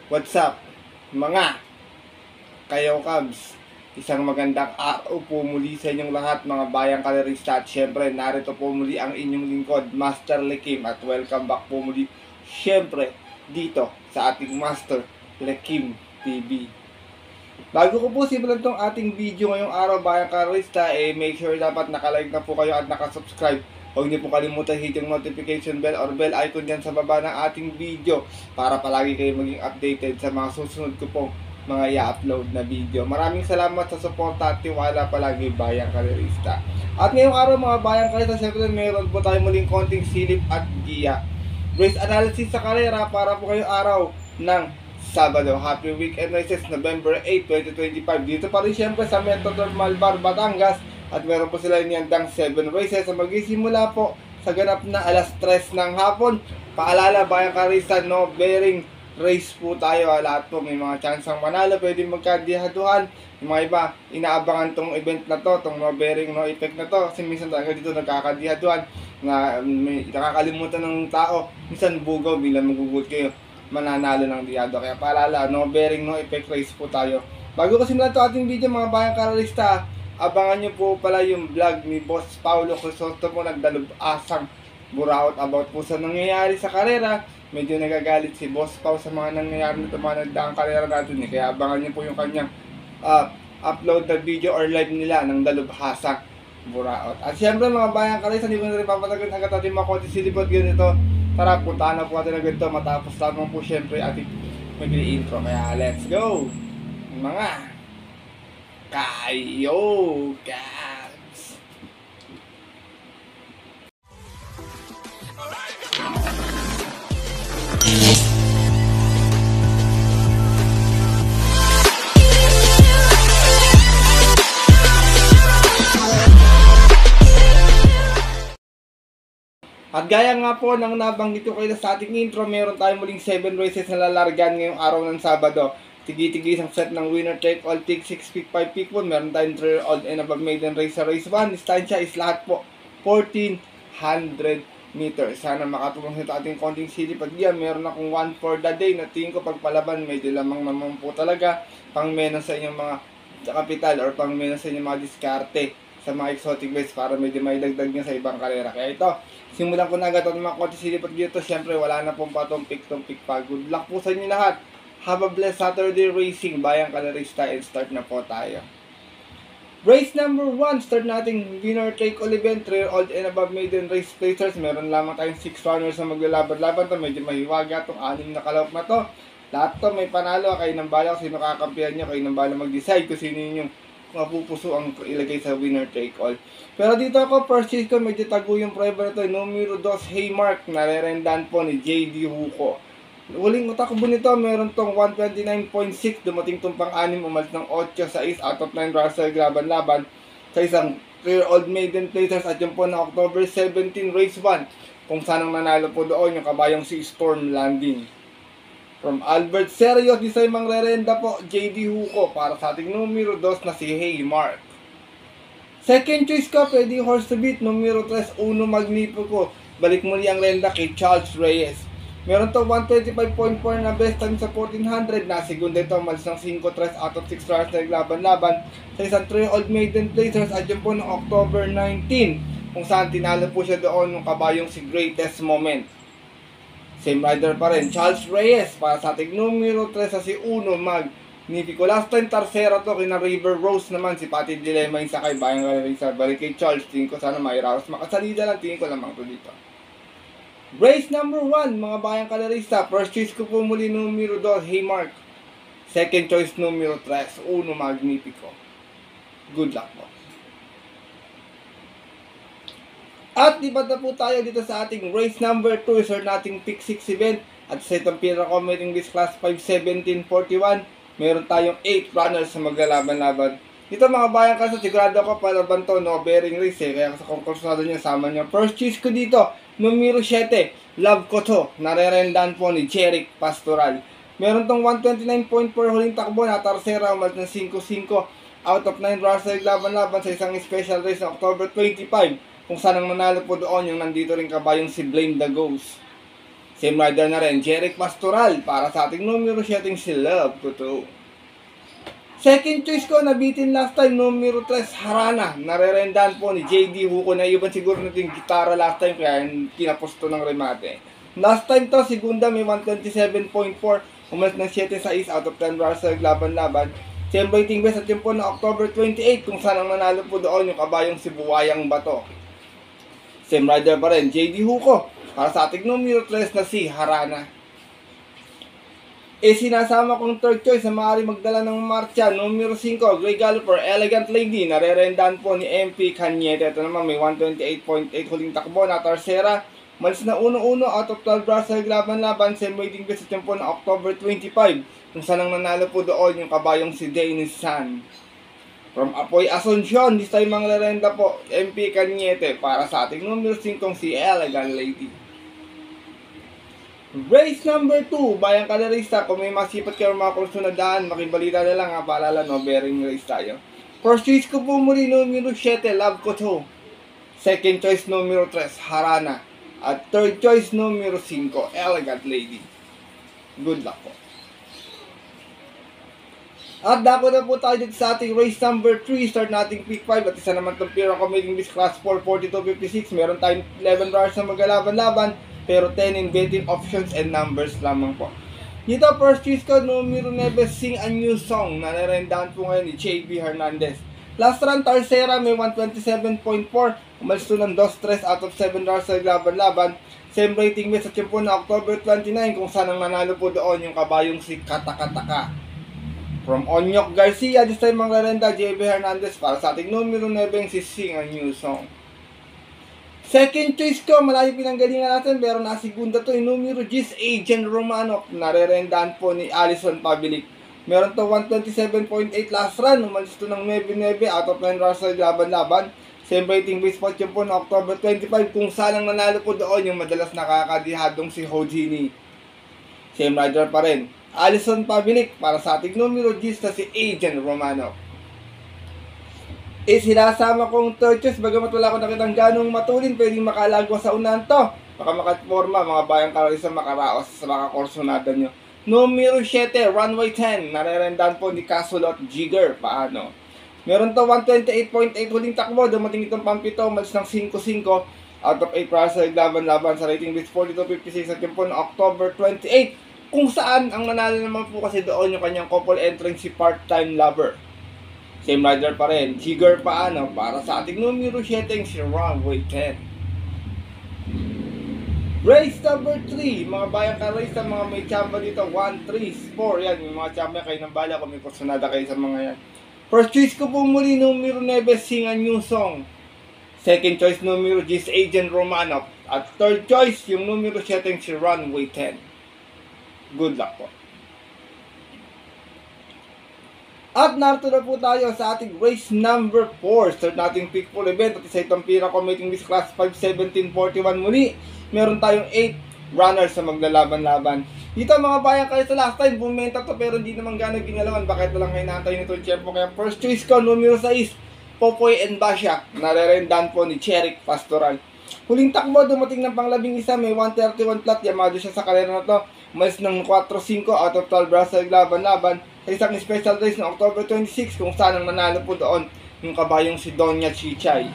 What's up, mga kayo Cubs? Isang magandang araw po muli sa inyong lahat mga bayang kalerista. At syempre, narito po muli ang inyong lingkod, Master Lekim. At welcome back po muli, syempre, dito sa ating Master Lekim TV. Bago ko po simulan tong ating video ngayong araw bayang kalerista, make sure dapat nakalike na po kayo at nakasubscribe. Huwag niyo po kalimutan hit yung notification bell or bell icon dyan sa baba ng ating video para palagi kayo maging updated sa mga susunod ko pong mga i-upload na video. Maraming salamat sa suporta at tiwala palagi bayang kalerista. At ngayong araw mga bayang kalerista, syempre meron po tayo muling konting silip at giya. Race analysis sa karera para po kayo araw ng Sabado. Happy weekend races, November 8, 2025. Dito pa rin syempre sa Metrodor Malbar, Batangas. At meron po sila niyandang 7 races na magsisimula po sa ganap na alas 3 ng hapon. Paalala bayang kalerista, no bearing race po tayo. Lahat po may mga chansang manalo, pwede magkadihaduhan. Yung mga iba, inaabangan tong event na to, tong no bearing no effect na to. Kasi minsan talaga dito nagkakadihaduhan na may nakakalimutan ng tao. Minsan bugaw, bilang magugulat kayo, mananalo ng diyado. Kaya paalala, no bearing no effect race po tayo. Bago kasi mula ito ating video mga bayang kalerista, abangan nyo po pala yung vlog ni Boss Paulo Crisosto po, nagdalub-asang buraot about po sa nangyayari sa karera. Medyo nagagalit si Boss Pau sa mga nangyayari nito mga nagdaang karera natin Kaya abangan nyo po yung kanyang upload na video or live nila ng dalubhasang buraot. At syempre mga bayang kalerista, hindi ko na rin papatagan agad ating mga konti silipot ganito. Tara, puntahan na po natin agad ito matapos lamang po syempre ating mag-intro. Kaya let's go mga kayo Cubs! At gaya nga po ng nabanggit ko kayo sa ating intro, meron tayong muling 7 races na lalargan ngayong araw ng Sabado. Tigi-tigi isang set ng winner take all, pick 6, pick 5, pick 1. Meron tayong 3-year-old and above maiden race sa race 1. Distansya is lahat po 1400 meters. Sana makatulong sa ito ating konting silip at diyan. Meron akong 1 for the day na tingin ko pagpalaban medyo lamang naman po talaga. Pang menos sa inyong mga kapital or pang menos sa inyong mga diskarte sa mga exotic bets para medyo may dagdag nyo sa ibang karera. Kaya ito, simulan ko na agad ang mga konting silip at dito. Siyempre wala na pong patong pick pa. Good luck po sa inyo lahat. Have a blessed Saturday racing, bayang kalerista, and start na po tayo. Race number 1, start nating winner take all event, 3-year-old and above maiden race placers. Meron lamang tayong 6 runners na maglalaban-laban to. Medyo mahiwaga itong 6 na kalawak na to. Lahat to may panalo, kayo nang bala kung sino kakampihan nyo, kayo nang bala mag-decide kung sino yung mapupuso ang ilagay sa winner take all. Pero dito ako, first chase ko, medyo tago yung driver ito, numero 2, Haymark, narerendan po ni JD Huco. Huling utakbo nito, meron tong 129.6, dumating tong pang-6, umalis ng 8 sa 6 out of 9 Russell laban-laban sa isang 3-year-old maiden placers at yun po na October 17 race 1 kung saan ang nanalo po doon yung kabayang si Storm Landing. From Albert Serios, di sa imang rerenda po, JD Huco para sa ating numero 2 na si Haymark. Second choice ko, pwede horse to beat, numero 3, Uno Magnifico. Balik muli ang renda kay Charles Reyes. Meron to 125.4 na best time sa 1400 na segunda ito malis ng 5-3 out of 6 runners na naglaban-laban sa isang 3-year-old maiden placers at yun po noong October 19 kung saan tinalo po siya doon ng kabayong si Greatest Moment. Same rider pa rin, Charles Reyes para sa ating numero 3 sa si Uno Magnifico. Last time tarsera to kina River Rose naman si Pati Dilema yung sakay bayang galerisa. Balik kay Charles, tingin ko sana mairaos makasalida lang, tingin ko lamang to dito. Race number 1, mga bayang kalerista. First choice ko po muli numero 2, Haymark. Second choice numero 3, Uno Magnifico. Good luck po. At diba na po tayo dito sa ating race number 2, sir nating pick 6 event. At sa itong pinaka-committing this class 5-17-41, meron tayong 8 runners na maglalaban-laban. Dito mga bayang kalerista, sigurado ako palaban to, no bearing race Kaya sa konkursado niya, sama niya. First choice ko dito, numero 7, Love Ko To, narerendan po ni Jeric Pastoral. Meron tong 129.4 huling takbo na tarsera, umalis ng 5-5 out of 9 Russell laban-laban sa isang special race na October 25 kung saan ang nanalo po doon yung nandito rin kabayong si Blame the Ghost. Same rider na rin, Jeric Pastoral, para sa ating numero 7 si Love Kuto. Second choice ko, nabitin last time, numero 3, Harana. Narerendahan po ni JD Huko. Naiban siguro natin yung gitara last time, kaya kinaposto ng remate. Last time to, segunda may 127.4. Umalis ng 7-6 out of 10 bars sa laban-laban. Same rating best at yun po na October 28, kung saan ang nanalo po doon yung kabayong si Buwayang Bato. Same rider pa rin, JD Huko. Para sa ating numero 3 na si Harana. Sinasama kong third choice na maaari magdala ng marcha, numero 5, Grey Galloper, Elegant Lady. Narerendahan po ni MP Cañete. Ito naman may 128.8 huling takbo na Tercera. Malis na 1-1 out of 12 bars sa laban-laban. Same rating best at yun po na October 25, kung saan ang nanalo po doon yung kabayong si Dennis San. From Apoy Asuncion, this time ang lerenda po, MP Cañete. Para sa ating numero 5 si Elegant Lady. Race number 2, Bayang Kalarista. Kung may masipat kayo mga kurso na daan, makibalita na lang ha, paalala no, bearing race tayo. First choice ko po muli, numero 7, Love Kuto. Second choice, numero 3, Harana. At third choice, numero 5, Elegant Lady. Good luck po. At dako na po tayo dito sa ating race number 3. Start nating pick 5. At isa naman itong Pira Committing this class 4, 42.56. Meron tayong 11 bars na magalaban-laban. Pero 10 in betting options and numbers lamang po. Dito, first choice ko, numero 9, Sing a New Song. Narerendahan po ngayon ni JB Hernandez. Last run, Tercera, may 127.4. Umalis to ng 2-3 out of 7 bars sa laban-laban. Same rating best at yun po na October 29, kung saan ang nanalo po doon yung kabayong si Katakataka. From Onyok Garcia, this time ang rerenda, JB Hernandez. Para sa ating numero 9, si Sing a New Song. Second choice ko, malayo pinanggalingan natin, pero nasigunda to yung numero 10, Agent Romano. Narerendahan po ni Alison Pabilic. Meron to 127.8 last run, umalis to ng 9-9 out of 9 runs sa laban-laban. Same rating base spot yun po na October 25, kung saan ang nanalo po doon yung madalas nakakadihadong si Hojini. Same rider pa rin, Alison Pabilic. Para sa ating numero 10 na si Agent Romano. Sinasama kong third choice, bagamat wala ko nakitang ganong matulin, pwedeng makalagwa sa unahan to. Baka makatforma, mga bayang Kalarista, makaraos sa mga korsonada nyo. Numero 7, Runway 10, narerendahan po ni Casulot Jigger. Paano? Meron to 128.8 huling takbo, dumating itong pampito, malis ng 5-5 out of 8 para sa laban-laban sa rating base 42.56 at yun po na October 28, kung saan ang nanalo naman po kasi doon yung kanyang couple entering si Part-Time Lover. Same rider pa rin, Jigger. Paano? Para sa ating numero 7, si Runway 10. Race number 3, mga bayang Kalarista, mga may chamba dito, 1, 3, 4, yan, yung mga chamba kayo ng bala kung may personada kayo sa mga yan. First choice ko po muli, numero 9, Sing a New Song. Second choice, numero 10, Agent Romano. At third choice, yung numero 7, si Runway 10. Good luck po. At narito na po tayo sa ating race number 4. Start nating pick full event. At isa itong Pira Committing this class 5-17-41 muli. Meron tayong 8 runners sa maglalaban-laban. Dito mga bayan, kayo sa last time, bumenta to pero hindi naman gano'ng ginalawan. Bakit walang hinahantay nito yung tiyempo? Kaya first choice ko, numero 6, Popoy and Basha. Narerendahan po ni Jeric Pastoral. Huling takbo, dumating ng pang-11, may 131 flat. Yamado siya sa karera na to. Mas ng 4-5 out of 12 bras sa laban-laban. Sa isang special race na October 26, kung saan ang nanalo po doon yung kabayong si Doña Chichay.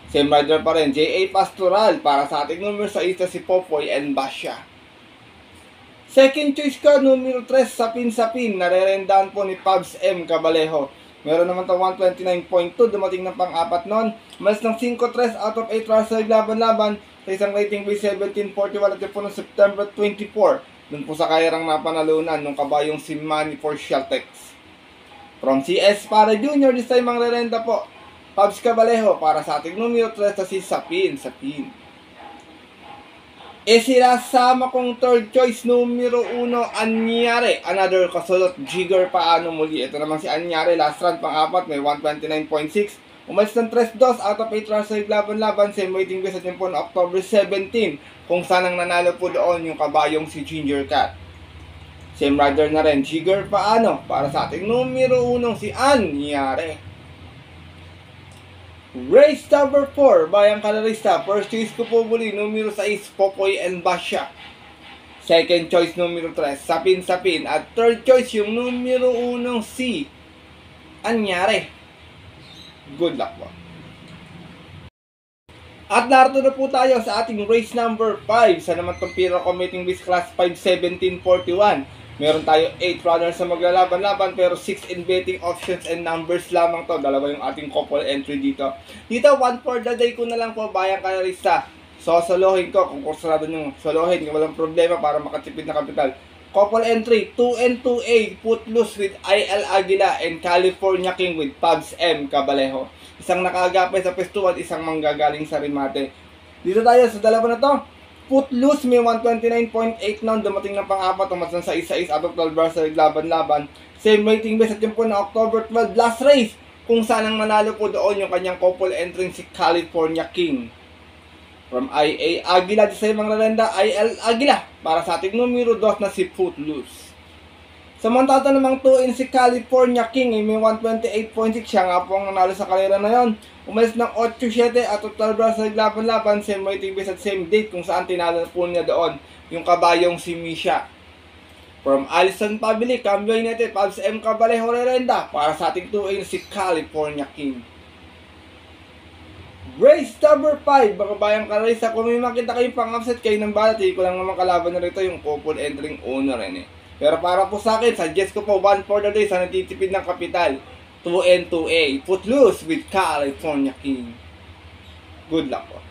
Same rider pa rin, J.A. Pastoral. Para sa ating numero 6 na si Popoy and Basha. Second choice ko, numero 3, Sapin-Sapin. Narerendahan po ni Pabs M. Cabalejo. Meron naman ito 129.2, dumating ng pang-apat noon. Mas ng 5-3 out of 8 runs sa laban-laban. Sa isang rating base 17.41 at po ng September 24. Doon po sa kayarang napanalunan nung kabayong si Manny for Sheltex. From CS para Junior, this time ang rerenda po, Pabs Cabalejo. Para sa ating numero 3 na si Sapin-Sapin. Sinasama kong third choice, numero 1, Anyare. Another Kasulot Jigger. Paano muli? Ito naman si Anyare, last run pang-apat, may 129.6. Umalis ng 3-2 out of 8 runs sa laban-laban. Same waiting base at yun po na October 17, kung saan ang nanalo po doon yung kabayong si Ginger Cat. Same rider na rin, Jigger. Paano? Para sa ating numero 1, si Anyare. Race number 4, Bayang Kalarista. First choice ko po muli, numero 6, Popoy and Basha. Second choice, numero 3, Sapin-Sapin. At third choice, yung numero 1, si Anyare. Good luck po. At narito na po tayo sa ating race number 5 sa naman itong Pira Commuting Base Class 5-1741. Meron tayo 8 runners na maglalaban-laban pero 6 in betting options and numbers lamang to. Dalawa yung ating couple entry dito. Dito, 1 for the day ko na lang po, bayang kanarista. So, solohin ko. Kung kursarado nyo, solohin. Walang problema para makatipid na kapital. Couple entry, 2N2A, put loose with IL Aguila and California King with Pabs M. Cabalejo. Isang nakagapay sa pestuan, isang manggagaling sa remate. Dito tayo sa dalawa na to. Put loose, may 129.8 now. Dumating na pang-apat, umas ng 6-6 out of 12 bars sa laban-laban. Same rating base at yun po na October 12 last race. Kung saan ang manalo po doon yung kanyang couple entry si California King. From IA Aguila, di sa mga renda, IL Aguila. Para sa ating numero 2 na si Put loose. Samantala namang 2 in si California King, may 128.6, siya nga po ang nanalo sa karera na yon. Umalis ng 8-7 at 12 bars sa laban-laban, same rating base at same date kung saan tinalo po niya doon yung kabayong si Misha. From Allison Pabili, Cambio United, Pabs M. Cabalejo Rerenda, para sa ating 2 in si California King. Race number 5, baka bayang karaysa, kung may makita kayong pang-upset kayo ng balati, ko lang naman kalaban na rito yung couple entering owner rin eh. Pero para po sa akin, suggest ko po 1 for the day sa natitipid ng kapital. 2N2A. Put loose with California King. Good luck po.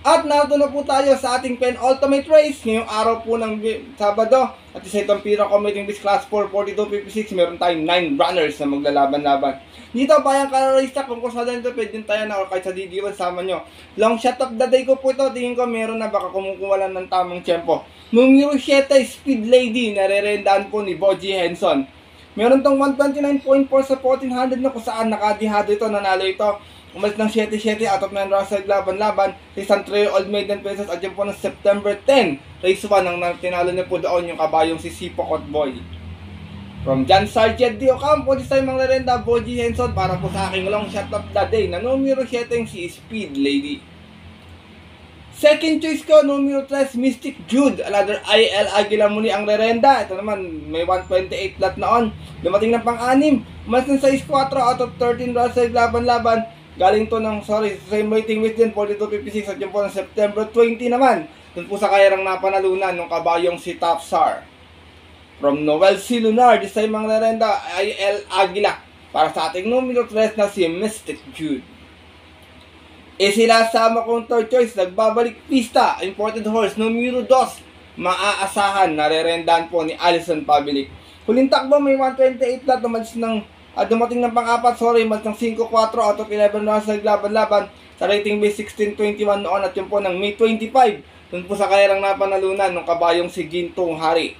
At narito na po tayo sa ating penultimate race ngayong araw po ng Sabado. At isa itong Pira Commuting Base Class 4 4256. Meron tayong 9 runners na maglalaban-laban. Dito bayang kararista, kung kusada nito pwede tayo na or kahit sa DD1 sama nyo. Long shot of the day ko po ito. Tingin ko meron na, baka kumukuha lang ng tamang tempo. Numero 7, Speed Lady, narerendaan po ni Boji Henson. Meron tong 129.4 sa 1400 na kung saan nakadihado ito, nanalo ito. Umalis ng 7-7 out of 9 runs sa laban-laban sa isang 3-year-old maiden pesos at yun po ng September 10. Race 1 ang tinalo niya po doon yung kabayong si Sipokot Boy. From John Sargent D. Ocampo, this time ang lerenda, Boji Henson, para po sa aking long shot of the day na numero 7 si Speed Lady. Second choice ko, numero 3, Mystic Jude. Another IL Aguila muli ang lerenda. Ito naman, may 128 flat na on. Dumating na pang-6. Mas ng 6-4 out of 13 runs sa laban-laban. Galing to ng, same rating with din, 42.56 at yun po ng September 20 naman. Doon po sa kayarang napanalunan ng kabayong si Top Star. From Noel C. Lunar, this time ang lerenda, IL Aguila. Para sa ating numero 3 na si Mystic Jude. Sinasama kong third choice, nagbabalik pista, imported horse, numero 2, maaasahan, narerendahan po ni Allison Pabilik. Huling takbo, may 128 flat, dumating ng pang-apat, mas ng 5-4 out of 11 runs sa laban-laban, sa rating base 16-21 noon at yun po ng May 25, dun po sa kayarang napanalunan ng kabayong si Gintong Hari.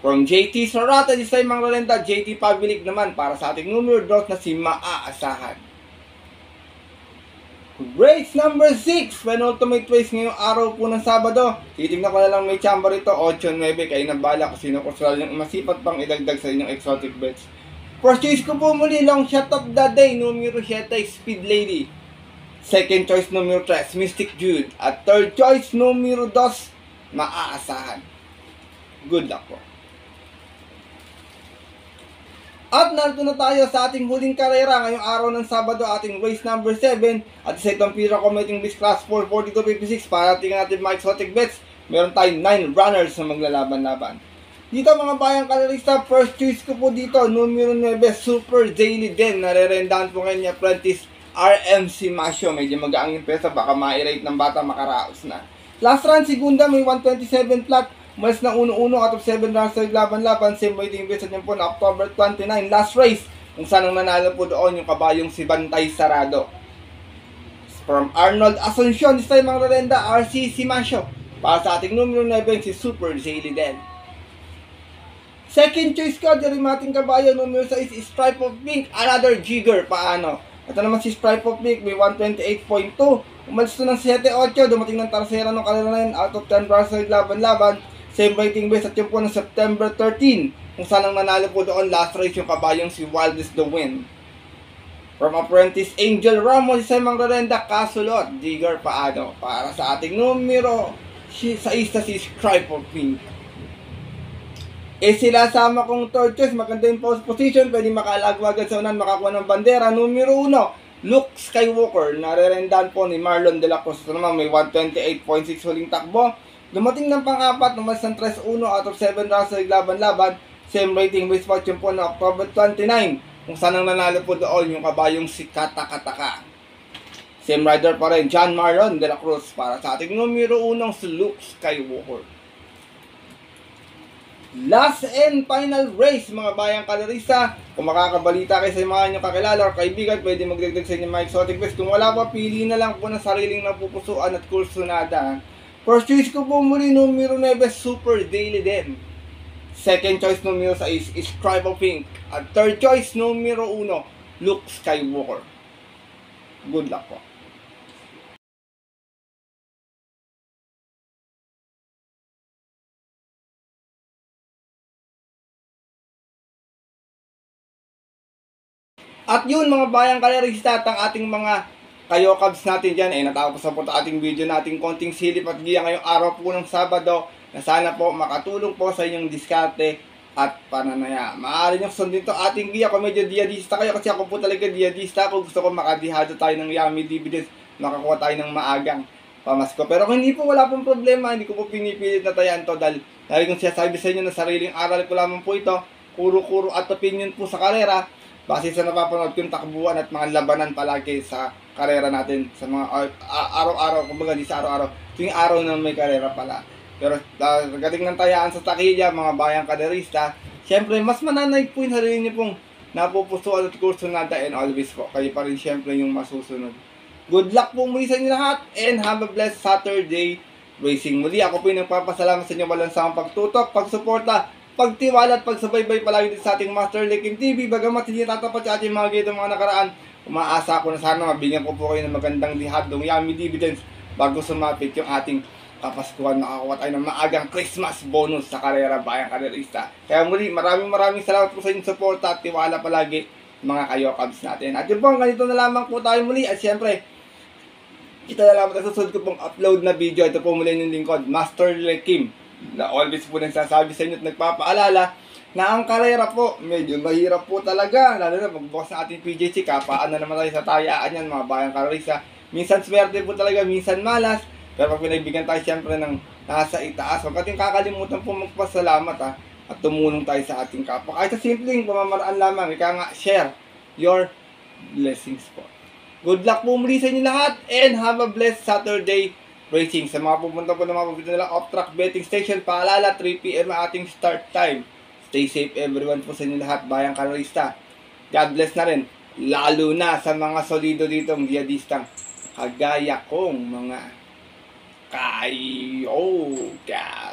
From JT Sorata, this time ang rerenda, JT Pabilik naman, para sa ating numero 2 na si maaasahan. Race number 6, penultimate race ngayong araw po ng Sabado. Titignan ko na lang may chamber ito, 8-9, kayo na bala kung sino kusral yung masipat pang idagdag sa inyong exotic bets. First choice ko po muli, long shot of the day, numero 7, Speed Lady. Second choice, numero 3, Mystic Jude. At third choice, numero 2, maaasahan. Good luck po. At narito na tayo sa ating huling karera ngayong araw ng Sabado, ating race number 7 at isa itong Pira Commuting Base Class 4 42.56. Para tingnan natin mga exotic bets, meron tayong 9 runners na maglalaban-laban. Dito mga bayang kalerista, first choice ko po dito, numero 9, Super Daily Den. Narerendahan po ngayon ni Apprentice RMC Masio. Medyo mag-aang yung pesa, baka ma-rate ng bata, makaraos na. Last run, segunda, may 127 flat. Mas na 1-1 out of 7 runs sa laban-laban. Same waiting base at yun po na October 29. Last race, kung saan ang nanalo po doon yung kabayong si Bantay Sarado. From Arnold Asuncion, this time ang rerenda, RC Simasio. Para sa ating numero 9, si Super Daily Den. Second choice ko, derimating kabayo, numero 6, Stripe of Pink. Another jigger, paano? Ito naman si Stripe of Pink, may 128.2. Umalis to ng 7-8, dumating ng tarsera ng kalera out of 10 runs sa laban-laban. Same rating base at yun po ng September 13, kung saan ang nanalo po doon last race yung kabayong si Wildest the Wind. From Apprentice, Angel Ramos, isa Mangrarenda, Kasulot, Digger Paano. Para sa ating numero, sa isa si Stripe of Pink. Sila sama kong third choice, maganda yung post position, pwede makalagwagan sa unan, makakuha ng bandera. Numero 1, Luke Skywalker, narerendahan po ni Marlon De La Cruz. Ito naman, may 128.6 huling takbo. Dumating ng pang-apat, numas ng 3-1 out of 7 rounds sa laban-laban. Same rating with fortune po na October 29, kung saan ang nanalo po doon yung kabayong si Katakataka. Same rider pa rin, John Marlon De La Cruz, para sa ating numero 1, si Luke Skywalker. Last and final race, mga bayang kalarista. Kung makakabalita kayo sa mga inyong kakilala o kaibigan, pwede magdagdag sa inyong mga exotic bets. Kung wala pa, pili na lang po ng sariling napupusuan at kursunada. First choice ko po muli, numero 9, Super Daily din. Second choice, numero 6, is Tribal Pink. At third choice, numero 1, Luke Skywalker. Good luck po. At yun mga bayang kalarista at ang ating mga kayokabs natin dyan, natapos na po ito ating video natin konting silip at giya ngayong araw po ng Sabado, na sana po makatulong po sa inyong diskarte at pananaya. Maaari nyo sundin ito ating giya kung medyo diadista kayo, kasi ako po talaga diadista. Kung gusto ko makadihado tayo ng yummy dividends, makakuha tayo ng maagang pamasko. Pero kung hindi po, wala pong problema, hindi ko po pinipilit na tayaan to, dahil kung sinasabi sa inyo na sariling aral ko lamang po ito, kuro-kuro at opinion po sa karera, base sa napapanood kong takbuhan at mga labanan palagi sa karera natin, sa mga araw-araw, kumbaga di sa araw-araw, tuwing araw na may karera pala. Pero pagdating ng tayaan sa takilya, mga bayang kaderista, syempre mas mananay po yung sarili niyo pong napupusuan at kursunada, and always po, kayo pa rin syempre yung masusunod. Good luck po muli sa inyo lahat, and have a blessed Saturday racing. Muli ako po yung nagpapasalamat sa inyo walang samang pagtutok, pagsuporta, pagtiwala at pagsubaybay palagi din sa ating Master Lekim TV. Bagamat hindi tatapat sa ating mga gito mga nakaraan, umaasa ako na sana mabigyan ko po kayo ng magandang dihadong yummy dividends bago sumapit yung ating Kapaskuhan. Makakuha tayo ng maagang Christmas bonus sa karera bayang kaderista. Kaya muli, maraming salamat po sa inyong suporta at tiwala palagi mga kayokabs natin. At yun po, ganito na lamang po tayo muli. At syempre, kita na lamang sa susunod ko pong upload na video. Ito po muli yung lingkod, Master Lekim, na always po nagsasabi sa inyo at nagpapaalala na ang karera po, medyo mahirap po talaga, lalo na magbukas ng ating PJC, kapaan na naman tayo sa tayaan yan, mga bayang karerista. Minsan swerte po talaga, minsan malas, pero pag pinagbigyan tayo siyempre ng nasa itaas, huwag natin kakalimutan po magpasalamat at tumulong tayo sa ating kapwa. Kahit sa simpleng pamamaraan lamang, ika nga, share your blessings po. Good luck po muli sa inyo lahat, and have a blessed Saturday racing. Sa mga pupunta po ng mga pupunta nila off-track betting station, paalala, 3 PM ating start time. Stay safe everyone po sa inyo lahat, bayang karerista. God bless na rin, lalo na sa mga solido ditong diadistang kagaya kong mga kayoka.